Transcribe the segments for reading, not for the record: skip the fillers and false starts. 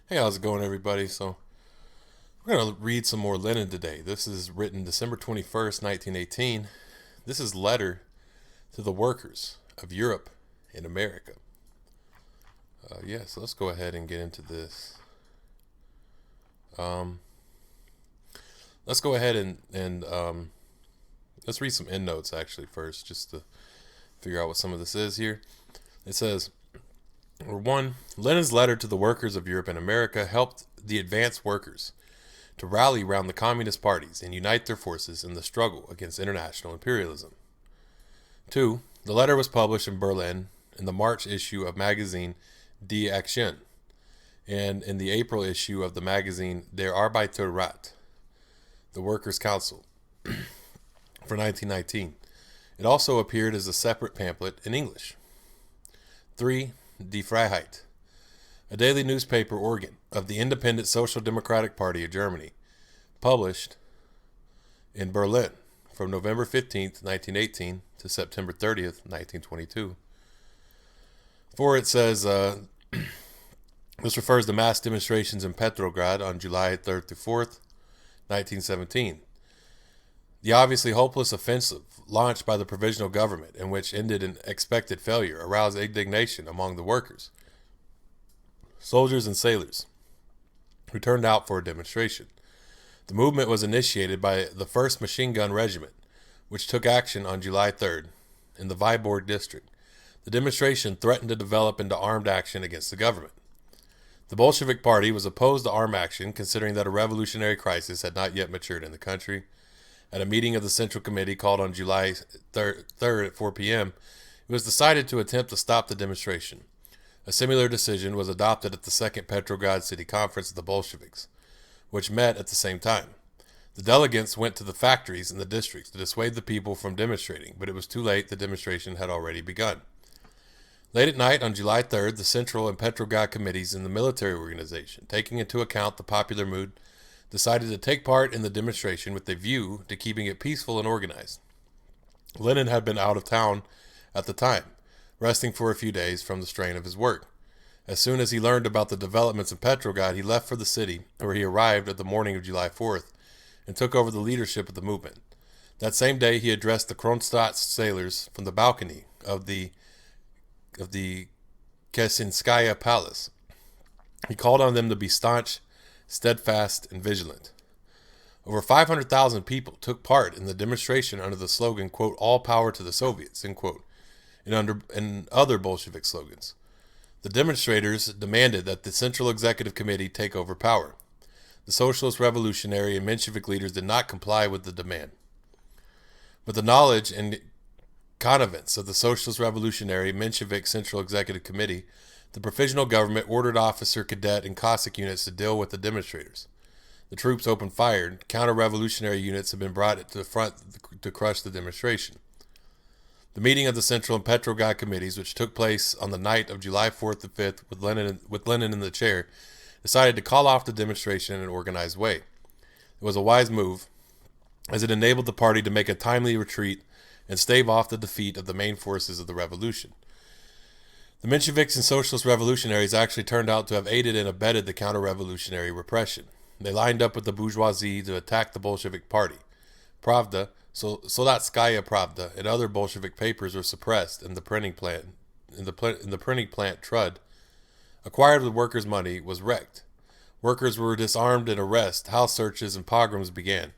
Hey, how's it going, everybody? So, we're going to read some more Lenin today. This is written December 21st, 1918. This is Letter to the Workers of Europe and America. So let's go ahead and get into this. Um, let's go ahead and let's read some endnotes actually first, just to figure out what some of this is here. It says, Number 1, Lenin's letter to the workers of Europe and America helped the advanced workers to rally around the communist parties and unite their forces in the struggle against international imperialism. 2. The letter was published in Berlin in the March issue of magazine Die Action and in the April issue of the magazine Der Arbeiterrat, the Workers' Council, for 1919. It also appeared as a separate pamphlet in English. 3. Die Freiheit, a daily newspaper organ of the Independent Social Democratic Party of Germany, published in Berlin from November 15th, 1918 to September 30th, 1922. 4, it says, this refers to mass demonstrations in Petrograd on July 3rd to 4th, 1917. The obviously hopeless offensive launched by the provisional government, and which ended in expected failure, aroused indignation among the workers, soldiers, and sailors who turned out for a demonstration. The movement was initiated by the 1st Machine Gun Regiment, which took action on July 3rd in the Viborg district. The demonstration threatened to develop into armed action against the government. The Bolshevik Party was opposed to armed action, considering that a revolutionary crisis had not yet matured in the country. At a meeting of the Central Committee called on July 3rd at 4 p.m., it was decided to attempt to stop the demonstration. A similar decision was adopted at the Second Petrograd City Conference of the Bolsheviks, which met at the same time. The delegates went to the factories in the districts to dissuade the people from demonstrating, but it was too late. The demonstration had already begun. Late at night on July 3rd, the Central and Petrograd committees in the military organization, taking into account the popular mood, decided to take part in the demonstration with a view to keeping it peaceful and organized. Lenin had been out of town at the time, resting for a few days from the strain of his work. As soon as he learned about the developments in Petrograd, he left for the city, where he arrived at the morning of July 4th, and took over the leadership of the movement. That same day, he addressed the Kronstadt sailors from the balcony of the Kesinskaya Palace. He called on them to be staunch, steadfast, and vigilant. Over 500,000 people took part in the demonstration under the slogan, quote, "All power to the Soviets," end quote, and other Bolshevik slogans. The demonstrators demanded that the Central Executive Committee take over power. The Socialist, Revolutionary, and Menshevik leaders did not comply with the demand. With the knowledge and connivance of the Socialist, Revolutionary, Menshevik Central Executive Committee, the provisional government ordered officer, cadet, and Cossack units to deal with the demonstrators. The troops opened fire. Counter-revolutionary units had been brought to the front to crush the demonstration. The meeting of the Central and Petrograd committees, which took place on the night of July 4th to 5th with Lenin in the chair, decided to call off the demonstration in an organized way. It was a wise move, as it enabled the party to make a timely retreat and stave off the defeat of the main forces of the revolution. The Mensheviks and Socialist Revolutionaries actually turned out to have aided and abetted the counter-revolutionary repression. They lined up with the bourgeoisie to attack the Bolshevik Party. Pravda, Sodatskaya Pravda, and other Bolshevik papers were suppressed, and the printing plant, Trud, acquired with workers' money, was wrecked. Workers were disarmed and arrested. House searches and pogroms began.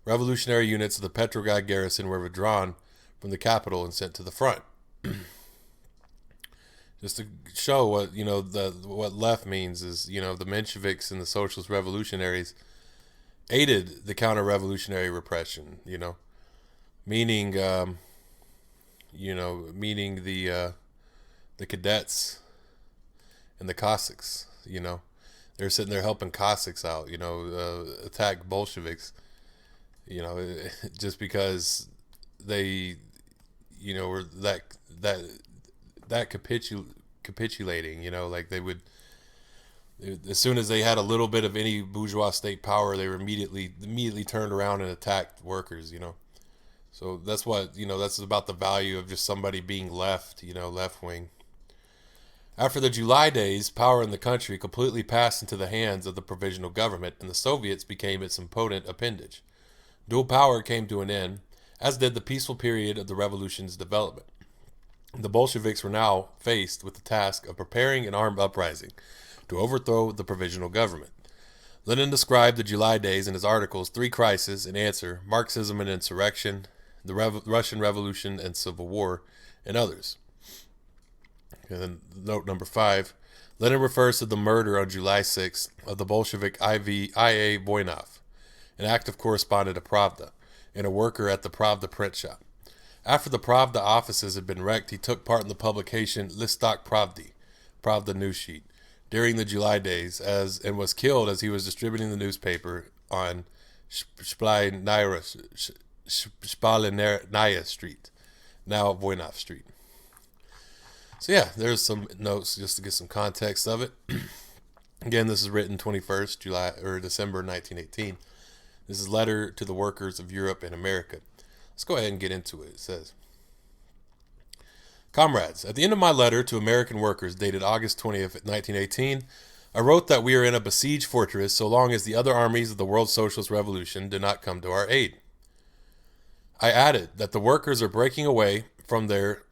Revolutionary units of the Petrograd garrison were withdrawn from the capital and sent to the front. Just to show what what left means is, the Mensheviks and the Socialist Revolutionaries aided the counter-revolutionary repression. Meaning meaning the cadets and the Cossacks. They're sitting there helping Cossacks out. Attack Bolsheviks. Just because they were that capitulating, like they would, as soon as they had a little bit of any bourgeois state power, they were immediately turned around and attacked workers. So that's what, that's about the value of just somebody being left wing. After the July days, power in the country completely passed into the hands of the provisional government, and the Soviets became its impotent appendage. Dual power came to an end, as did the peaceful period of the revolution's development. The Bolsheviks were now faced with the task of preparing an armed uprising to overthrow the provisional government. Lenin described the July days in his articles Three Crises and Answer, Marxism and Insurrection, the Russian Revolution and Civil War, and others. And then note number 5, Lenin refers to the murder on July 6th of the Bolshevik I.A. Voinov, an active correspondent of Pravda, and a worker at the Pravda print shop. After the Pravda offices had been wrecked, he took part in the publication Listok Pravdy, Pravda news sheet, during the July days, and was killed as he was distributing the newspaper on Shpalinaya Street, now Voinov Street. So yeah, there's some notes just to get some context of it. Again, this is written 21st December 1918. This is a letter to the workers of Europe and America. Let's go ahead and get into it. It says, Comrades, at the end of my letter to American workers dated August 20th, 1918, I wrote that we are in a besieged fortress so long as the other armies of the World Socialist Revolution do not come to our aid. I added that the workers are breaking away from their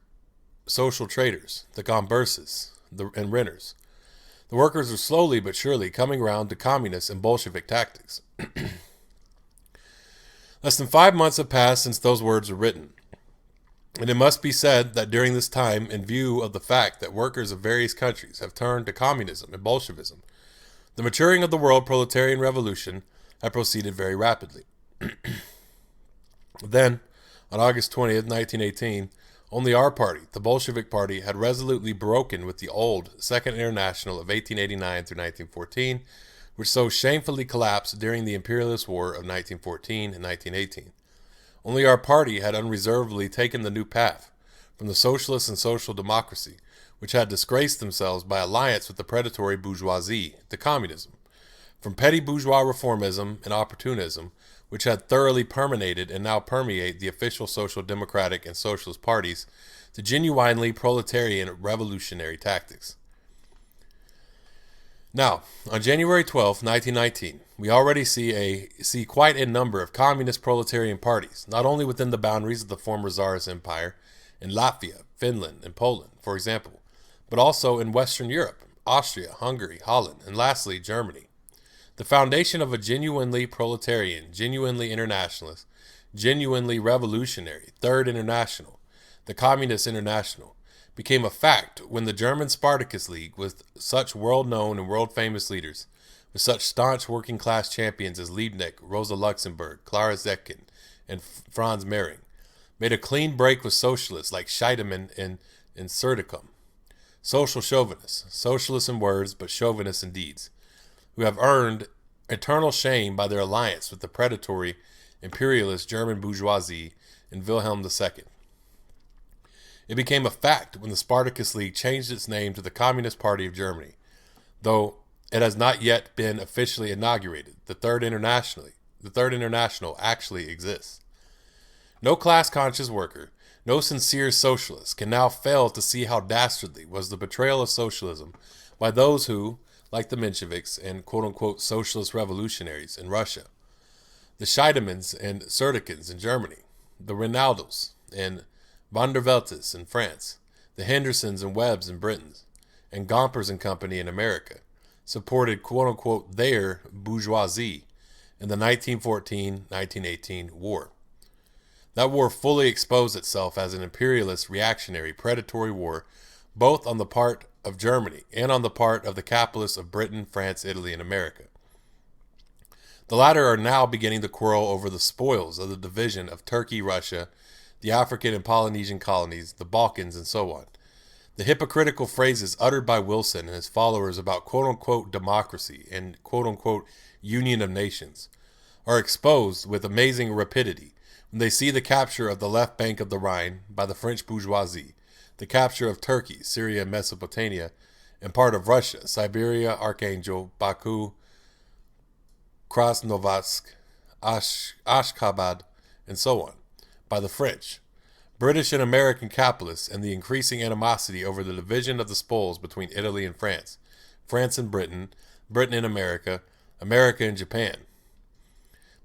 social traitors, the Gomburses and renters. The workers are slowly but surely coming round to communist and Bolshevik tactics. Less than 5 months have passed since those words were written. And it must be said that during this time, in view of the fact that workers of various countries have turned to communism and Bolshevism, the maturing of the world proletarian revolution had proceeded very rapidly. Then, on August 20th, 1918, only our party, the Bolshevik Party, had resolutely broken with the old Second International of 1889 through 1914, which so shamefully collapsed during the imperialist war of 1914 and 1918. Only our party had unreservedly taken the new path from the socialist and social democracy, which had disgraced themselves by alliance with the predatory bourgeoisie, to communism, from petty bourgeois reformism and opportunism, which had thoroughly permeated and now permeate the official social democratic and socialist parties, to genuinely proletarian revolutionary tactics. Now, on January 12, 1919, we already see quite a number of communist proletarian parties, not only within the boundaries of the former Tsarist Empire, in Latvia, Finland, and Poland, for example, but also in Western Europe, Austria, Hungary, Holland, and lastly, Germany. The foundation of a genuinely proletarian, genuinely internationalist, genuinely revolutionary Third International, the Communist International, became a fact when the German Spartacus League, with such world-known and world-famous leaders, with such staunch working-class champions as Liebknecht, Rosa Luxemburg, Clara Zetkin, and Franz Mehring, made a clean break with socialists like Scheidemann and Serdikum, social chauvinists, socialists in words but chauvinists in deeds, who have earned eternal shame by their alliance with the predatory imperialist German bourgeoisie and Wilhelm II. It became a fact when the Spartacus League changed its name to the Communist Party of Germany, though it has not yet been officially inaugurated. The Third International actually exists. No class-conscious worker, no sincere socialist can now fail to see how dastardly was the betrayal of socialism by those who, like the Mensheviks and quote-unquote socialist revolutionaries in Russia, the Scheidemanns and Serdikins in Germany, the Rinaldos and Van der Veltes in France, the Hendersons and Webbs in Britain, and Gompers and Company in America, supported quote-unquote their bourgeoisie in the 1914-1918 war. That war fully exposed itself as an imperialist, reactionary, predatory war, both on the part of Germany and on the part of the capitalists of Britain, France, Italy, and America. The latter are now beginning to quarrel over the spoils of the division of Turkey, Russia, the African and Polynesian colonies, the Balkans, and so on. The hypocritical phrases uttered by Wilson and his followers about quote-unquote democracy and quote-unquote union of nations are exposed with amazing rapidity when they see the capture of the left bank of the Rhine by the French bourgeoisie, the capture of Turkey, Syria, and Mesopotamia, and part of Russia, Siberia, Archangel, Baku, Krasnoyarsk, Ashkabad, and so on, by the French, British and American capitalists, and the increasing animosity over the division of the spoils between Italy and France, France and Britain, Britain and America, America and Japan.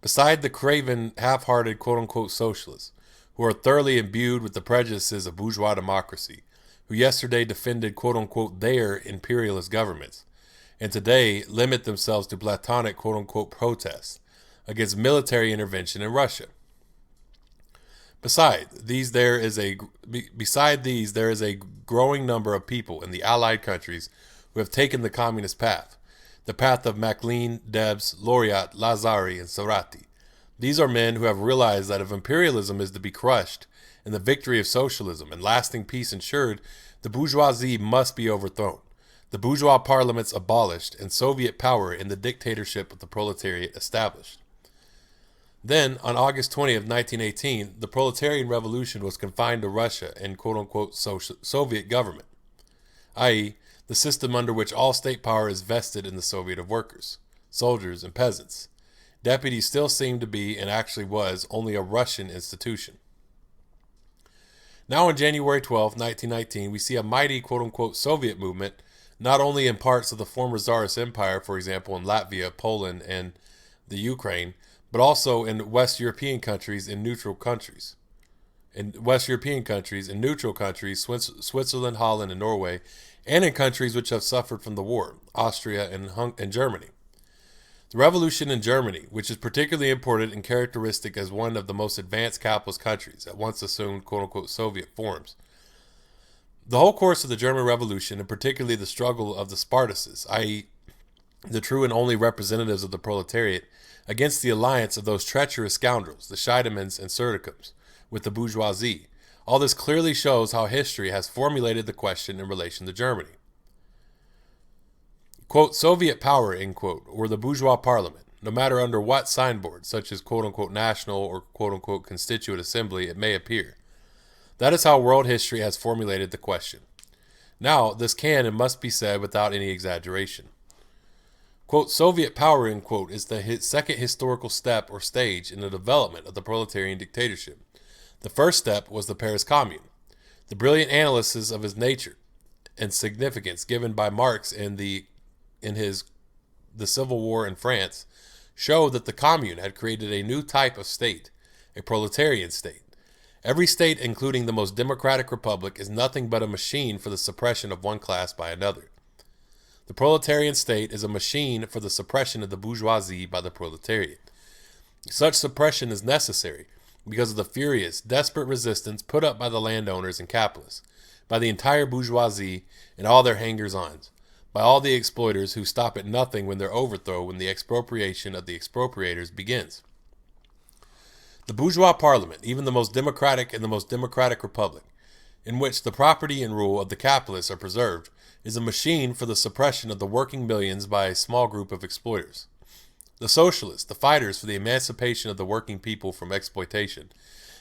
Beside the craven, half-hearted quote-unquote socialists, who are thoroughly imbued with the prejudices of bourgeois democracy, who yesterday defended quote-unquote their imperialist governments, and today limit themselves to platonic quote-unquote protests against military intervention in Russia. Beside these, there is a growing number of people in the Allied countries who have taken the communist path, the path of Maclean, Debs, Loriot, Lazari, and Sarati. These are men who have realized that if imperialism is to be crushed and the victory of socialism and lasting peace ensured, the bourgeoisie must be overthrown, the bourgeois parliaments abolished, and Soviet power in the dictatorship of the proletariat established. Then, on August 20th, 1918, the proletarian revolution was confined to Russia and quote-unquote Soviet government, i.e., the system under which all state power is vested in the Soviet of workers, soldiers, and peasants. Deputy still seemed to be, and actually was, only a Russian institution. Now on January 12, 1919, we see a mighty quote-unquote Soviet movement, not only in parts of the former Tsarist Empire, for example in Latvia, Poland, and the Ukraine, but also in West European countries and neutral countries. Switzerland, Holland, and Norway, and in countries which have suffered from the war, Austria and Germany. The revolution in Germany, which is particularly important and characteristic as one of the most advanced capitalist countries, at once assumed quote-unquote Soviet forms. The whole course of the German Revolution, and particularly the struggle of the Spartacists, i.e., the true and only representatives of the proletariat, against the alliance of those treacherous scoundrels, the Scheidemans and Serdicoms, with the bourgeoisie. All this clearly shows how history has formulated the question in relation to Germany. Quote, Soviet power, end quote, or the bourgeois parliament, no matter under what signboard, such as quote-unquote national or quote-unquote constituent assembly, it may appear. That is how world history has formulated the question. Now, this can and must be said without any exaggeration. Quote, Soviet power, end quote, is the second historical step or stage in the development of the proletarian dictatorship. The first step was the Paris Commune. The brilliant analysis of its nature and significance given by Marx in his The Civil War in France showed that the Commune had created a new type of state, a proletarian state. Every state, including the most democratic republic, is nothing but a machine for the suppression of one class by another. The proletarian state is a machine for the suppression of the bourgeoisie by the proletariat. Such suppression is necessary because of the furious, desperate resistance put up by the landowners and capitalists, by the entire bourgeoisie and all their hangers-ons, by all the exploiters who stop at nothing when their overthrow, when the expropriation of the expropriators begins. The bourgeois parliament, even the most democratic and the most democratic republic, in which the property and rule of the capitalists are preserved, is a machine for the suppression of the working millions by a small group of exploiters. The socialists, the fighters for the emancipation of the working people from exploitation,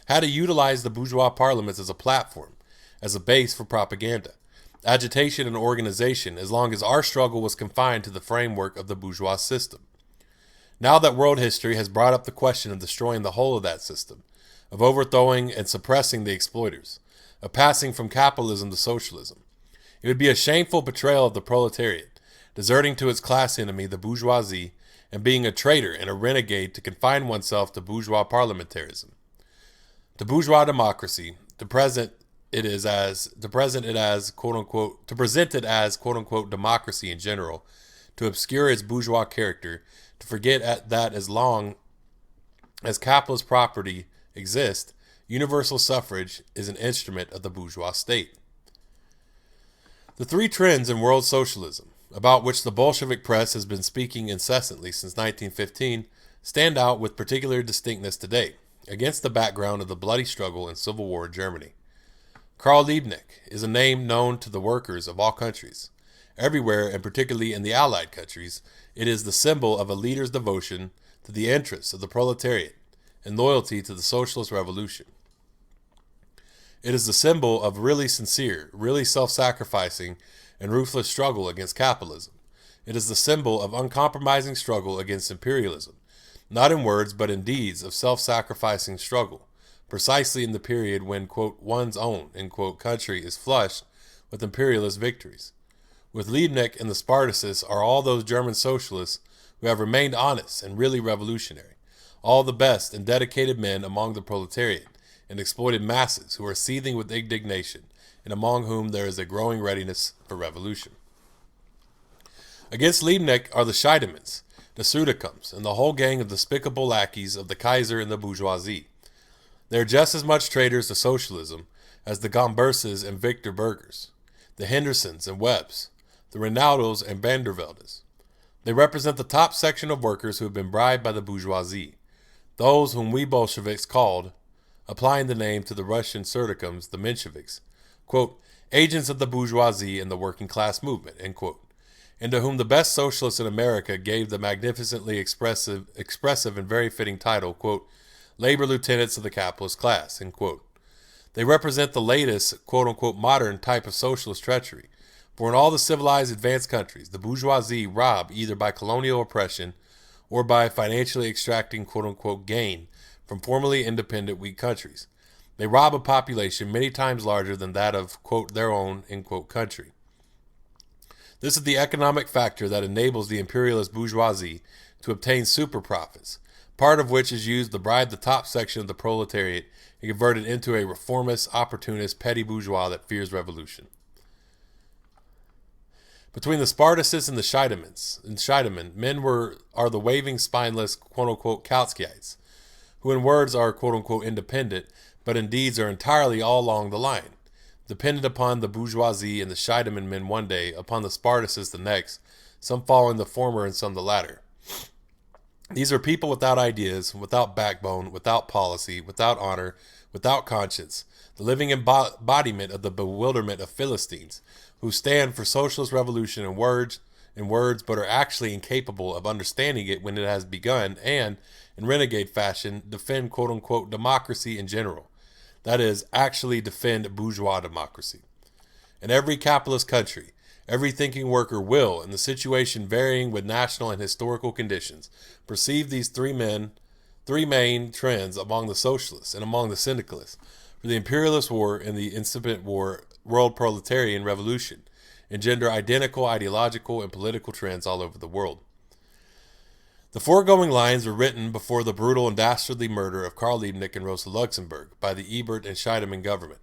had to utilize the bourgeois parliaments as a platform, as a base for propaganda, agitation, and organization, as long as our struggle was confined to the framework of the bourgeois system. Now that world history has brought up the question of destroying the whole of that system, of overthrowing and suppressing the exploiters, of passing from capitalism to socialism, it would be a shameful betrayal of the proletariat, deserting to its class enemy, the bourgeoisie, and being a traitor and a renegade to confine oneself to bourgeois parliamentarism, to bourgeois democracy, to present it as quote unquote democracy in general, to obscure its bourgeois character, to forget that as long as capitalist property exists, universal suffrage is an instrument of the bourgeois state. The three trends in world socialism, about which the Bolshevik press has been speaking incessantly since 1915, stand out with particular distinctness today, against the background of the bloody struggle and civil war in Germany. Karl Liebknecht is a name known to the workers of all countries. Everywhere, and particularly in the Allied countries, it is the symbol of a leader's devotion to the interests of the proletariat and loyalty to the socialist revolution. It is the symbol of really sincere, really self-sacrificing, and ruthless struggle against capitalism. It is the symbol of uncompromising struggle against imperialism, not in words but in deeds of self-sacrificing struggle, precisely in the period when, quote, one's own, end quote, country is flushed with imperialist victories. With Liebknecht and the Spartacists are all those German socialists who have remained honest and really revolutionary, all the best and dedicated men among the proletariat and exploited masses who are seething with indignation, and among whom there is a growing readiness for revolution. Against Liebknecht are the Scheidemans, the Sudakums, and the whole gang of despicable lackeys of the Kaiser and the bourgeoisie. They are just as much traitors to socialism as the Gomberses and Victor Burgers, the Hendersons and Webbs, the Rinaldos and Vanderveldes. They represent the top section of workers who have been bribed by the bourgeoisie, those whom we Bolsheviks called, applying the name to the Russian Sudakums, the Mensheviks, quote, agents of the bourgeoisie and the working class movement, end quote, and to whom the best socialists in America gave the magnificently expressive and very fitting title, quote, labor lieutenants of the capitalist class, end quote. They represent the latest, quote-unquote, modern type of socialist treachery, for in all the civilized advanced countries, the bourgeoisie rob either by colonial oppression or by financially extracting, quote-unquote, gain from formerly independent weak countries. They rob a population many times larger than that of, quote, their own, end quote, country. This is the economic factor that enables the imperialist bourgeoisie to obtain super profits, part of which is used to bribe the top section of the proletariat and convert it into a reformist, opportunist, petty bourgeois that fears revolution. Between the Spartacists and the Scheideman, men are the waving, spineless, quote-unquote, Kautskytes, who in words are, quote-unquote, independent, but in deeds are entirely all along the line, dependent upon the bourgeoisie and the Scheideman men one day, upon the Spartacists the next, some following the former and some the latter. These are people without ideas, without backbone, without policy, without honor, without conscience, the living embodiment of the bewilderment of Philistines, who stand for socialist revolution in words, but are actually incapable of understanding it when it has begun, and, in renegade fashion, defend quote-unquote democracy in general. That is, actually defend bourgeois democracy. In every capitalist country, every thinking worker will, in the situation varying with national and historical conditions, perceive these three main trends among the socialists and among the syndicalists, for the imperialist war and the incipient world proletarian revolution engender identical ideological and political trends all over the world. The foregoing lines were written before the brutal and dastardly murder of Karl Liebknecht and Rosa Luxemburg by the Ebert and Scheidemann government.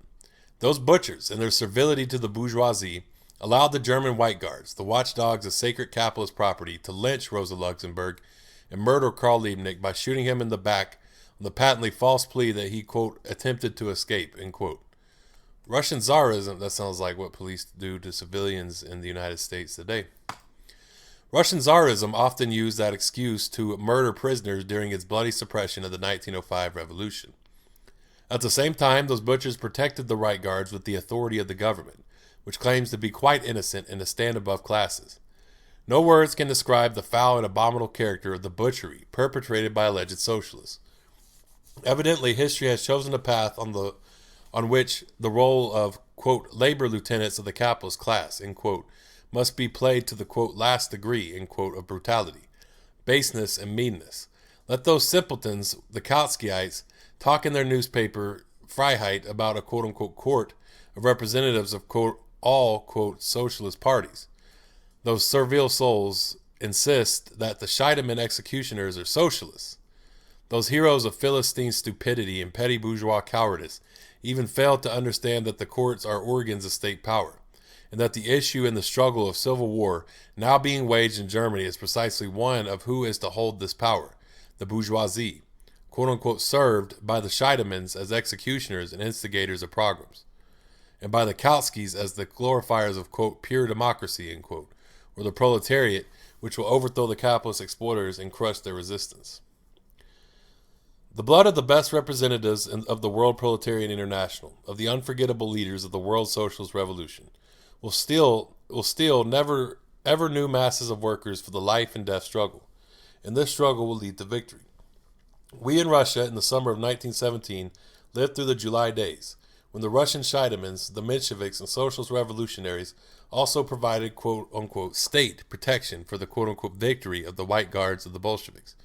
Those butchers, in their servility to the bourgeoisie, allowed the German White Guards, the watchdogs of sacred capitalist property, to lynch Rosa Luxemburg and murder Karl Liebknecht by shooting him in the back on the patently false plea that he, quote, attempted to escape, end quote. Russian Tsarism, that sounds like what police do to civilians in the United States today. Russian Tsarism often used that excuse to murder prisoners during its bloody suppression of the 1905 revolution. At the same time, those butchers protected the Right Guards with the authority of the government, which claims to be quite innocent and to stand above classes. No words can describe the foul and abominable character of the butchery perpetrated by alleged socialists. Evidently, history has chosen a path on which the role of, quote, labor lieutenants of the capitalist class, end quote, must be played to the, quote, last degree, end quote, of brutality, baseness, and meanness. Let those simpletons, the Kautskyites, talk in their newspaper Freiheit about a, quote, unquote, court of representatives of, quote, all, quote, socialist parties. Those servile souls insist that the Scheidemann executioners are socialists. Those heroes of Philistine stupidity and petty bourgeois cowardice even failed to understand that the courts are organs of state power, and that the issue in the struggle of civil war now being waged in Germany is precisely one of who is to hold this power, the bourgeoisie, quote-unquote, served by the Scheidemans as executioners and instigators of pogroms, and by the Kautskys as the glorifiers of, quote, pure democracy, end quote, or the proletariat, which will overthrow the capitalist exploiters and crush their resistance. The blood of the best representatives of the World Proletarian International, of the unforgettable leaders of the World Socialist Revolution, will steel never ever new masses of workers for the life and death struggle, and this struggle will lead to victory. We in Russia in the summer of 1917 lived through the July days, when the Russian Scheidemans, the Mensheviks, and socialist revolutionaries also provided quote-unquote state protection for the quote-unquote victory of the White Guards of the Bolsheviks.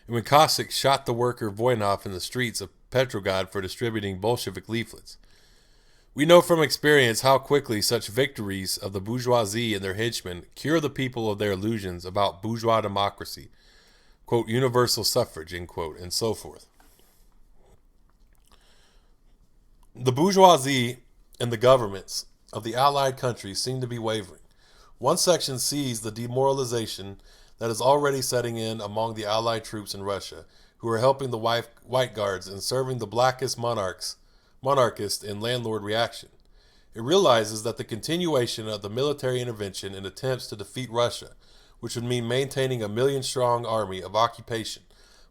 And when Cossacks shot the worker Voynov in the streets of Petrograd for distributing Bolshevik leaflets. We know from experience how quickly such victories of the bourgeoisie and their henchmen cure the people of their illusions about bourgeois democracy, quote, universal suffrage, end quote, and so forth. The bourgeoisie and the governments of the Allied countries seem to be wavering. One section sees the demoralization that is already setting in among the Allied troops in Russia, who are helping the White Guards and serving the blackest monarchist and landlord reaction. It realizes that the continuation of the military intervention and attempts to defeat Russia, which would mean maintaining a million-strong army of occupation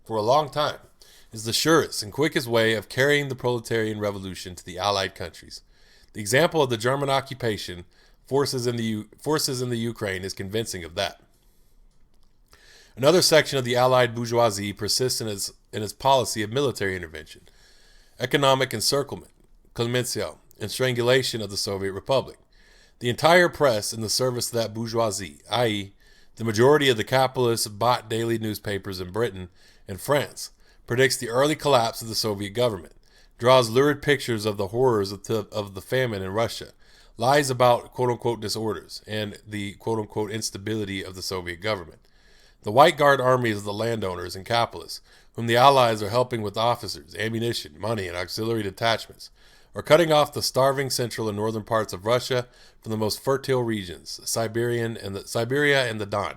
for a long time, is the surest and quickest way of carrying the proletarian revolution to the Allied countries. The example of the German occupation forces in the Ukraine is convincing of that. Another section of the Allied bourgeoisie persists in its policy of military intervention, economic encirclement, clemencio, and strangulation of the Soviet Republic. The entire press in the service of that bourgeoisie, i.e., the majority of the capitalist bought daily newspapers in Britain and France, predicts the early collapse of the Soviet government, draws lurid pictures of the horrors of the famine in Russia, lies about quote-unquote disorders, and the quote-unquote instability of the Soviet government. The White Guard armies of the landowners and capitalists, whom the Allies are helping with officers, ammunition, money, and auxiliary detachments, are cutting off the starving central and northern parts of Russia from the most fertile regions, Siberia and the Don.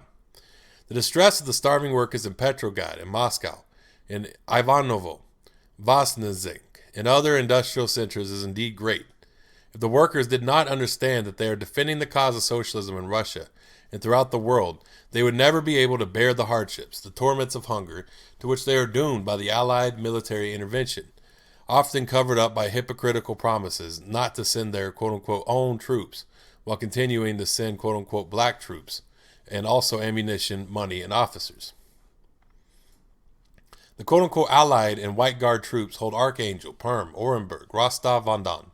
The distress of the starving workers in Petrograd and Moscow, in Ivanovo, Vosnesensk, and other industrial centers is indeed great. If the workers did not understand that they are defending the cause of socialism in Russia and throughout the world, they would never be able to bear the hardships, the torments of hunger, to which they are doomed by the Allied military intervention, often covered up by hypocritical promises not to send their quote-unquote own troops, while continuing to send quote-unquote black troops, and also ammunition, money, and officers. The quote-unquote Allied and White Guard troops hold Archangel, Perm, Orenburg, Rostov-on-Don,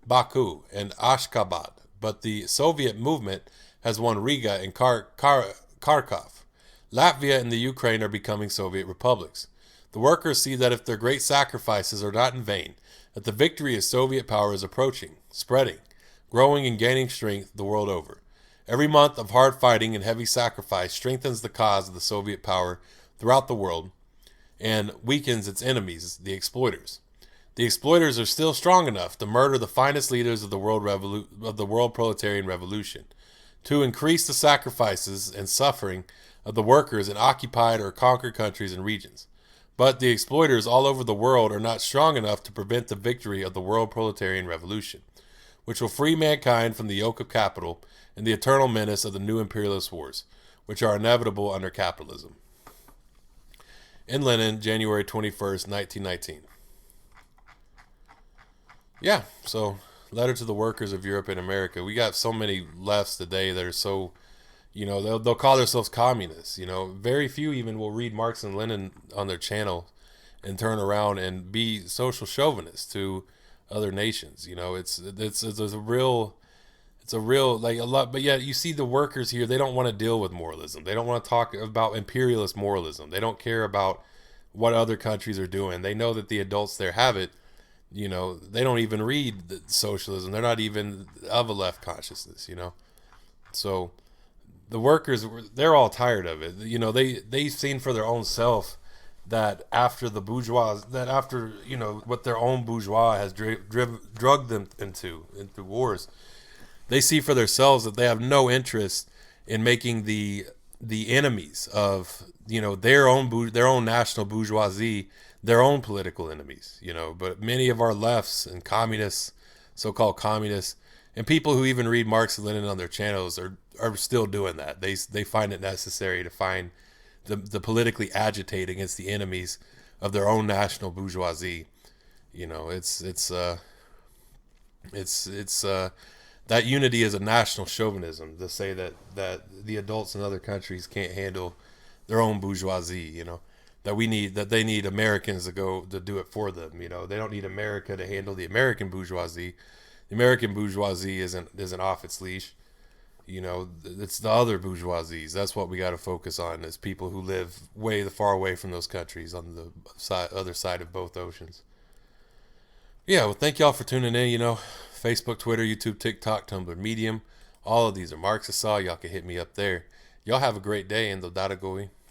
Baku, and Ashgabat, but the Soviet movement has won Riga and Kharkov. Latvia and the Ukraine are becoming Soviet republics. The workers see that if their great sacrifices are not in vain, that the victory of Soviet power is approaching, spreading, growing and gaining strength the world over. Every month of hard fighting and heavy sacrifice strengthens the cause of the Soviet power throughout the world and weakens its enemies, the exploiters. The exploiters are still strong enough to murder the finest leaders of the world proletarian revolution, to increase the sacrifices and suffering of the workers in occupied or conquered countries and regions. But the exploiters all over the world are not strong enough to prevent the victory of the world proletarian revolution, which will free mankind from the yoke of capital and the eternal menace of the new imperialist wars, which are inevitable under capitalism. In Lenin, January 21st, 1919. Yeah, so letter to the workers of Europe and America. We got so many lefts today that are so, they'll call themselves communists. Very few even will read Marx and Lenin on their channel and turn around and be social chauvinists to other nations. It's a real like a lot. But yeah, you see the workers here, they don't want to deal with moralism. They don't want to talk about imperialist moralism. They don't care about what other countries are doing. They know that the adults there have it. They don't even read the socialism. They're not even of a left consciousness, So the workers, they're all tired of it. They've seen for their own self that after the bourgeois, what their own bourgeois has drugged them into wars, they see for themselves that they have no interest in making the enemies of, their own national bourgeoisie their own political enemies, but many of our lefts and communists, so-called communists, and people who even read Marx and Lenin on their channels are still doing that. They find it necessary to find the politically agitate against the enemies of their own national bourgeoisie. It's that unity is a national chauvinism to say that the adults in other countries can't handle their own bourgeoisie, that they need Americans to go to do it for them. They don't need America to handle the American bourgeoisie. The American bourgeoisie isn't off its leash. It's the other bourgeoisies. That's what we got to focus on, is people who live far away from those countries on the other side of both oceans. Yeah, well, thank y'all for tuning in. Facebook, Twitter, YouTube, TikTok, Tumblr, Medium. All of these are Marxist Saw. Y'all can hit me up there. Y'all have a great day, and the data going.